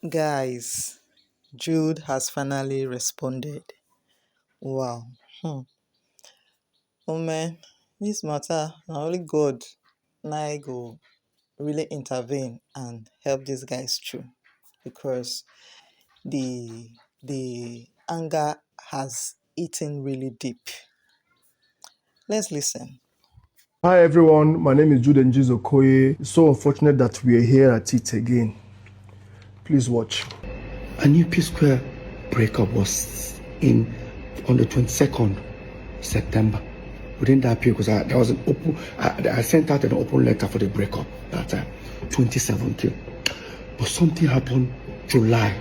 Guys, Jude has finally responded. Wow. Oh man, this matter, na only God na go really intervene and help these guys through because the anger has eaten really deep. Let's listen. Hi everyone, my name is Jude Okoye. It's so unfortunate that we are here at it again. Please watch. A new P-Square breakup was on the 22nd September. Within that period, because there was an open, I sent out an open letter for the breakup that time, 2017. But something happened July.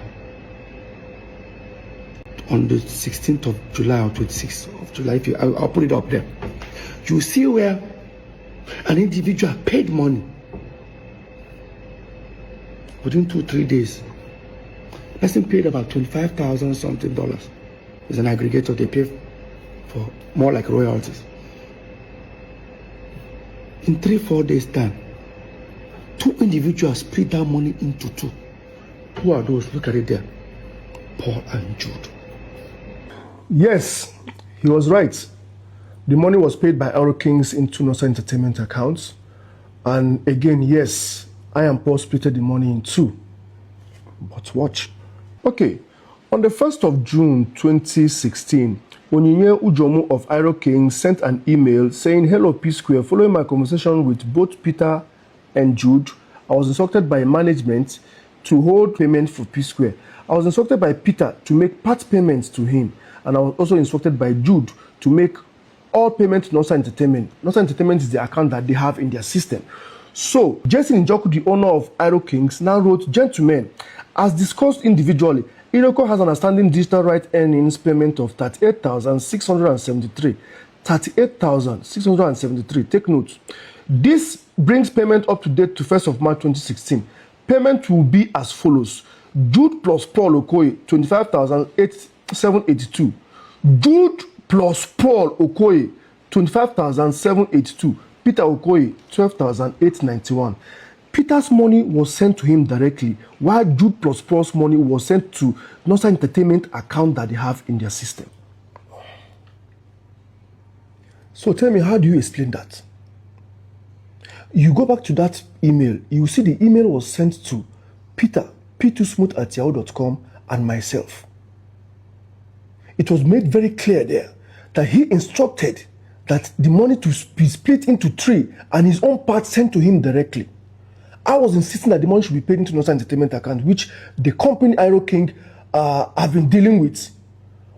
On the 16th of July or 26th of July, I'll put it up there. You see where an individual paid money within 2-3 days. Person paid about $25,000 something dollars. It's an aggregator, they pay for more like royalties. In 3-4 days time, 2 individuals split that money into 2. Who are those? Look at it there. Paul and Jude. Yes, he was right. The money was paid by Aero Kings into Nosa Entertainment accounts. And again, yes, I and Paul split the money in 2. But watch. Okay, on the 1st of June 2016, Onyinye Ujomu of Aero Kings sent an email saying, "Hello P-Square, following my conversation with both Peter and Jude, I was instructed by management to hold payment for P-Square. I was instructed by Peter to make part payments to him, and I was also instructed by Jude to make all payments to Nosa Entertainment. Nosa Entertainment is the account that they have in their system." So, Jason Njoku, the owner of Aero Kings, now wrote, "Gentlemen, as discussed individually, Iroko has an outstanding digital right earnings payment of 38,673. 38,673. Take note. This brings payment up to date to 1st of March 2016. Payment will be as follows. Jude plus Paul Okoye, 25,782. Jude plus Paul Okoye, 25,782. Peter Okoye, 12,891. Peter's money was sent to him directly, while Jude plus Paul's money was sent to Nosa Entertainment account that they have in their system. So tell me, how do you explain that? You go back to that email, you see the email was sent to Peter, p2smooth@yahoo.com, and myself. It was made very clear there that he instructed that the money to be split into 3 and his own part sent to him directly. I was insisting that the money should be paid into Nosa Entertainment account, which the company Aero King have been dealing with.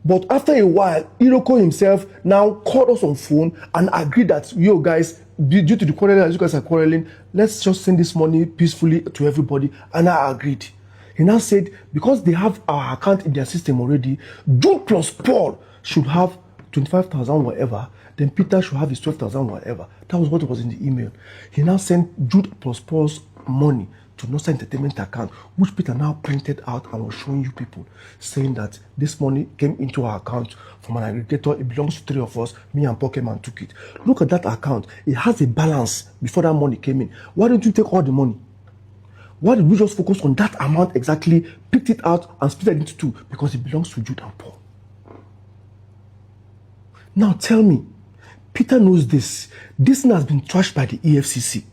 But after a while, Iroko himself now called us on phone and agreed that, yo guys, due to the quarreling, as you guys are quarreling, let's just send this money peacefully to everybody. And I agreed. He now said, because they have our account in their system already, Jude plus Paul should have 25,000 whatever, then Peter should have his 12,000 whatever. That was what was in the email. He now sent Jude plus Paul's money to Nosa Entertainment account, which Peter now printed out and was showing you people, saying that this money came into our account from an aggregator. It belongs to 3 of us. Me and Paul came and took it. Look at that account. It has a balance before that money came in. Why don't you take all the money? Why did we just focus on that amount exactly, picked it out and split it into 2? Because it belongs to Jude and Paul. Now tell me, Peter knows this. This thing has been trashed by the EFCC.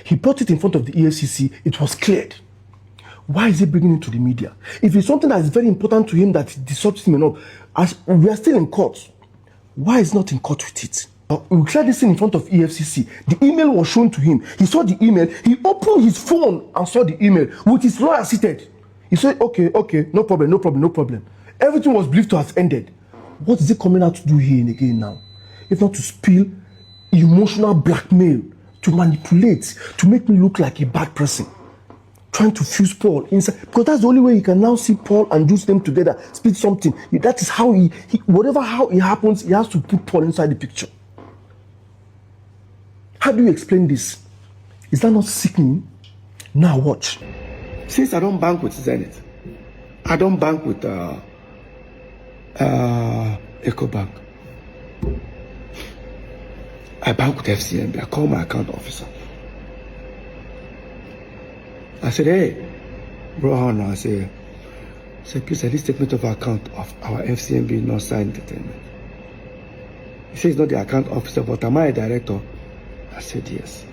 He brought it in front of the EFCC. It was cleared. Why is he bringing it to the media? If it's something that is very important to him that disrupts him enough, as we are still in court, why is he not in court with it? We cleared this thing in front of EFCC. The email was shown to him. He saw the email. He opened his phone and saw the email with his lawyer seated. He said, okay, no problem. Everything was believed to have ended. What is he coming out to do here again now? If not to spill emotional blackmail, to manipulate, to make me look like a bad person, trying to fuse Paul inside, because that's the only way you can now see Paul and Jude them together, split something. That is how he whatever how it happens, he has to put Paul inside the picture. How do you explain this? Is that not sickening? Now watch. Since I don't bank with Zenith, I don't bank with EcoBank. I bank with FCMB. I call my account officer. I said, hey, Bro, how now? I say, please, this statement of account of our FCMB not signed entertainment. He says he's not the account officer, but am I a director? I said yes.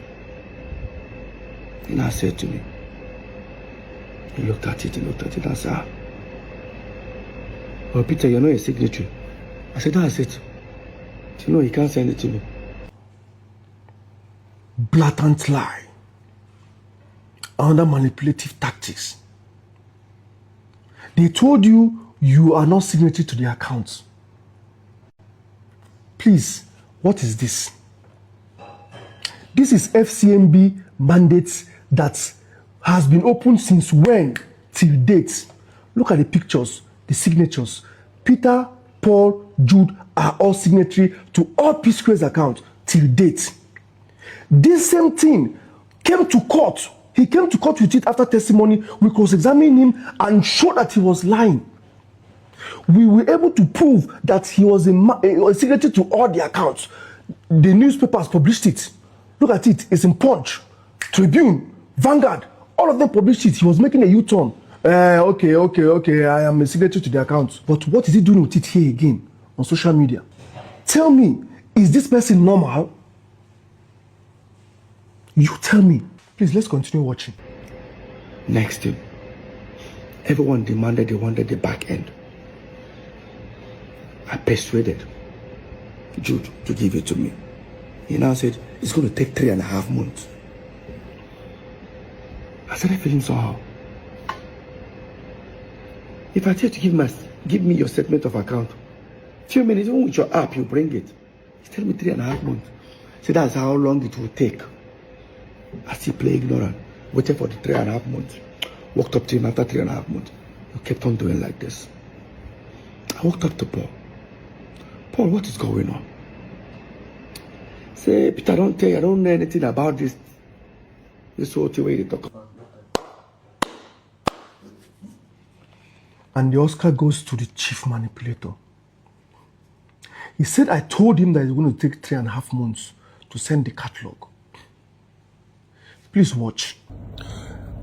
He now said to me, he looked at it and said, well, Peter, you're not a signatory. I said, that's it. You know, he can't send it to me. Blatant lie. Under manipulative tactics. They told you you are not signatory to the account. Please, what is this? This is FCMB mandates that has been open since when till date. Look at the pictures, the signatures. Peter, Paul, Jude are all signatory to all P Square's accounts till date. This same thing came to court. He came to court with it after testimony. We cross-examined him and showed that he was lying. We were able to prove that he was a signatory to all the accounts. The newspapers published it. Look at it. It's in Punch, Tribune, Vanguard. All of them published it. He was making a U-turn. Okay. I am a signatory to the account. But what is he doing with it here again on social media? Tell me, is this person normal? You tell me. Please, let's continue watching. Next thing, everyone demanded, they wanted the back end. I persuaded Jude to give it to me. He now said, it's going to take 3.5 months. I started feeling somehow. If I tell you to give me your statement of account, few minutes, even with your app, you bring it. He's telling me 3.5 months. So that's how long it will take. I still play ignorant, waited for the 3.5 months. Walked up to him after 3.5 months. He kept on doing like this. I walked up to Paul. Paul, what is going on? Say, Peter, I don't know anything about this whole thing where you talk about. And the Oscar goes to the chief manipulator. He said, I told him that it's going to take 3.5 months to send the catalog. Please watch.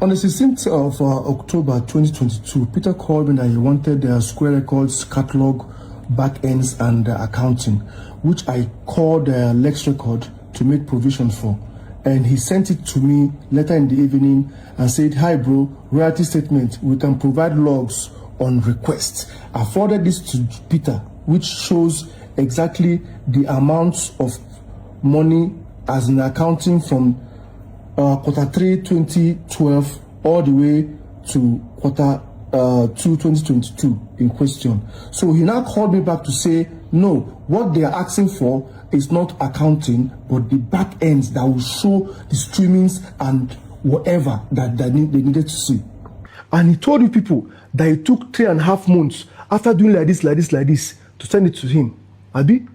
On the 16th of October 2022, Peter called me that he wanted the Square Records catalog, back ends, and accounting, which I called Lex Record to make provision for. And he sent it to me later in the evening and said, hi bro, royalty statement, we can provide logs on request. I forwarded this to Peter, which shows exactly the amounts of money as in accounting from Q3 2012 all the way to Q2 2022 in question. So he now called me back to say, no, what they are asking for is not accounting, but the back ends that will show the streamings and whatever that they needed to see. And he told you people that it took 3.5 months after doing like this to send it to him. Abi,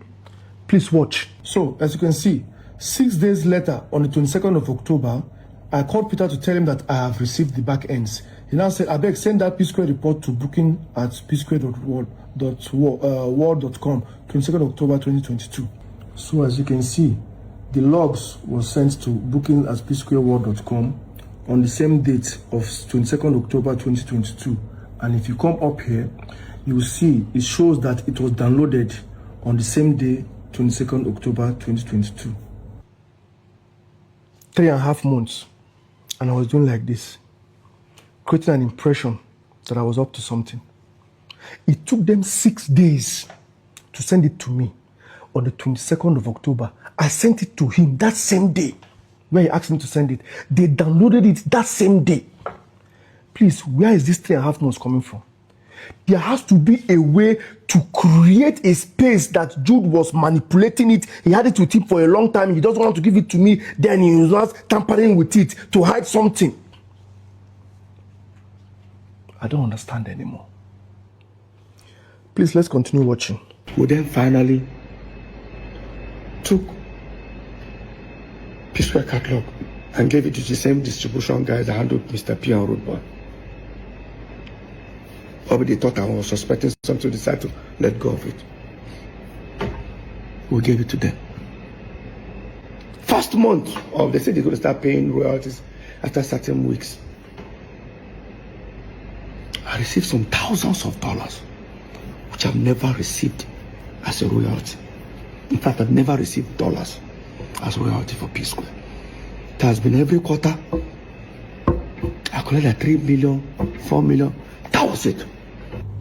please watch. So as you can see, 6 days later, on the 22nd of October, I called Peter to tell him that I have received the back ends. He now said, I beg, send that P-Square report to booking at psquare.world.com, 22nd October 2022. So as you can see, the logs was sent to booking at psquareworld.com on the same date of 22nd October 2022. And if you come up here, you will see it shows that it was downloaded on the same day, 22nd October 2022. 3.5 months, and I was doing like this, creating an impression that I was up to something. It took them 6 days to send it to me. On the 22nd of October, I sent it to him that same day where he asked me to send it. They downloaded it that same day. Please, where is this 3.5 months coming from? There has to be a way to create a space that Jude was manipulating it. He had it with him for a long time. He doesn't want to give it to me. Then he was not tampering with it to hide something. I don't understand anymore. Please, let's continue watching. We then finally took P-Square catalog and gave it to the same distribution guys that handled Mr. P and Road Boy. Or they thought I was suspecting something, so decided to let go of it. We gave it to them. First month of, they said they're going to start paying royalties after certain weeks. I received some thousands of dollars, which I've never received as a royalty. In fact, I've never received dollars as royalty for P Square. It has been every quarter. I collected 3 million, 4 million. That was it.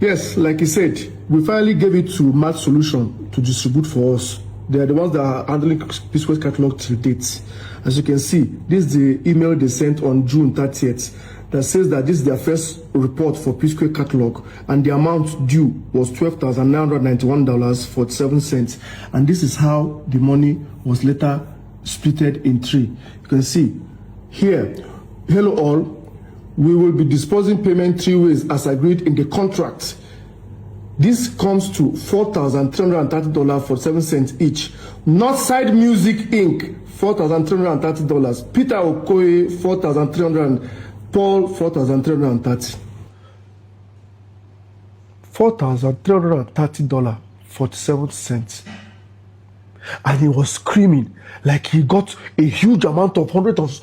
Yes, like he said, we finally gave it to Match Solution to distribute for us. They are the ones that are handling P Square's catalog till date. As you can see, this is the email they sent on June 30th that says that this is their first report for P Square catalog, and the amount due was $12,991.47. And this is how the money was later splitted in three. You can see here, hello all, we will be disposing payment 3 ways as agreed in the contract. This comes to $4,330.47 each. Northside Music Inc. $4,330. Peter Okoye $4,300. Paul $4,330. $4,330.47. And he was screaming like he got a huge amount of hundreds of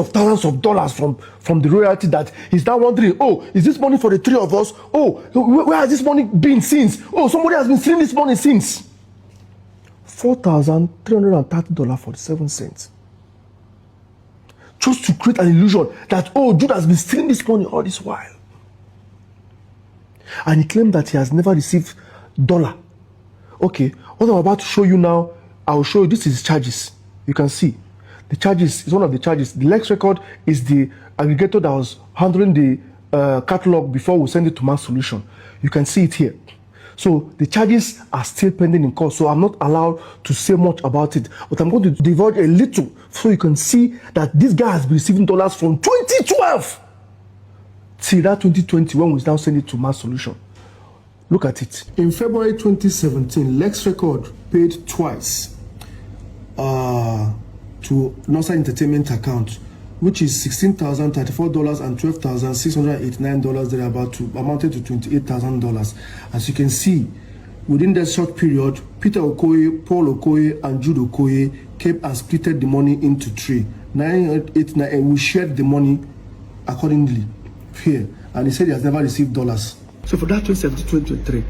thousands of dollars from the royalty, that he's now wondering, oh, is this money for the three of us? Oh, where has this money been since? Oh, somebody has been stealing this money since. $4,330.47. Just to create an illusion that, oh, Jude has been stealing this money all this while. And he claimed that he has never received $1. Okay, what I'm about to show you now, I'll show you, this is charges. You can see the charges is one of the charges. The Lex record is the aggregator that was handling the catalog before we send it to Mass Solution. You can see it here. So the charges are still pending in court, so I'm not allowed to say much about it, but I'm going to divulge a little so you can see that this guy has been receiving dollars from 2012 till that 2020 when we now send it to Mass Solution. Look at it. In February 2017, Lex Record paid twice to Northside Entertainment account, which is $16,034 and $12,689. They're about to amounted to $28,000. As you can see, within that short period, Peter Okoye, Paul Okoye, and Jude Okoye kept and splitted the money into three. 989, and we shared the money accordingly here. And he said he has never received dollars. So for that 2017-2023,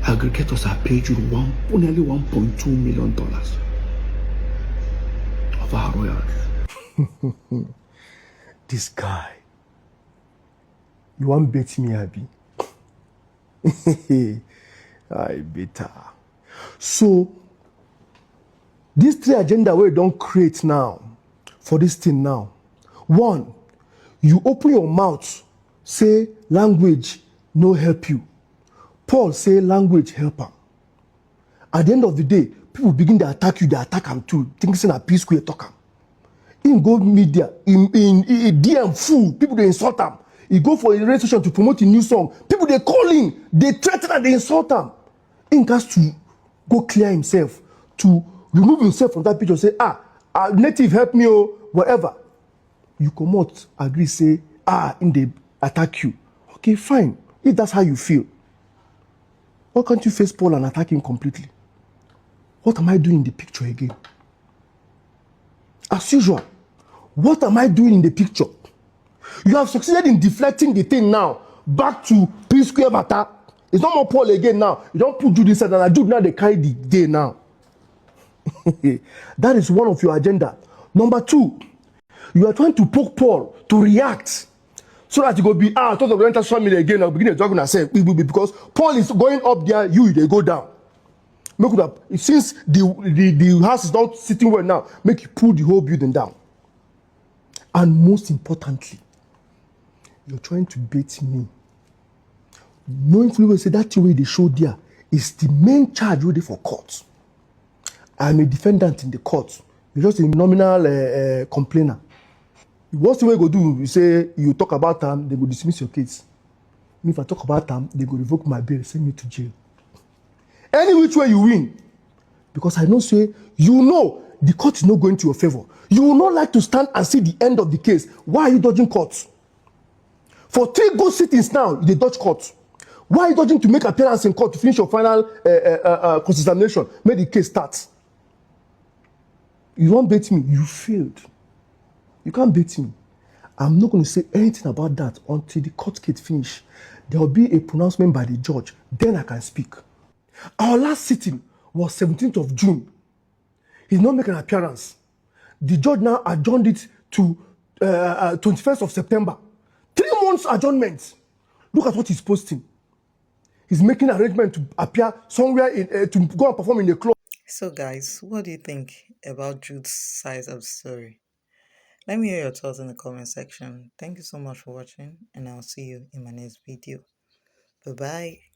aggregators are paid you nearly $1.2 million of our royalties. This guy, you want bet me, Abby? I better. So these three agenda we don't create now for this thing now. One, you open your mouth, say language no help you. Paul say language help him. At the end of the day, people begin to attack you, they attack him too, thinking a P Square talk him. In go media, in DM fool, people they insult him. He go for a radio station to promote a new song. People they call him, they threaten and they insult him. He has to go clear himself, to remove himself from that picture, say, native help me or whatever. You come out, agree, say, in they attack you. Okay, fine. If that's how you feel, why can't you face Paul and attack him completely? What am I doing in the picture again? As usual, what am I doing in the picture? You have succeeded in deflecting the thing now back to P Square matter. It's not more Paul again now. You don't put Jude inside, and Jude now they carry the day now. That is one of your agenda. Number two, you are trying to poke Paul to react so that you go be thought of enter social media again or begin to talk on yourself because Paul is going up there, they go down. Make it up. Since the house is not sitting well now, make you pull the whole building down. And most importantly, you're trying to bait me. Knowing fully well say that way they show there is the main charge ready for court. I'm a defendant in the court. You're just a nominal complainer. What's the way you go do? You say you talk about them, they go dismiss your case. If I talk about them, they go revoke my bail, send me to jail. Any which way you win, because I know say you know the court is not going to your favor. You will not like to stand and see the end of the case. Why are you dodging court? For 3 good sittings now, they dodge court. Why are you dodging to make appearance in court to finish your final cross-examination? Make the case start. You won't bet me, you failed. You can't beat me. I'm not going to say anything about that until the court case finish. There will be a pronouncement by the judge. Then I can speak. Our last sitting was 17th of June. He's not making an appearance. The judge now adjourned it to 21st of September. 3 months adjournment. Look at what he's posting. He's making arrangement to appear somewhere to go and perform in a club. So, guys, what do you think about Jude's side of the story? Let me hear your thoughts in the comment section. Thank you so much for watching, and I'll see you in my next video. Bye bye.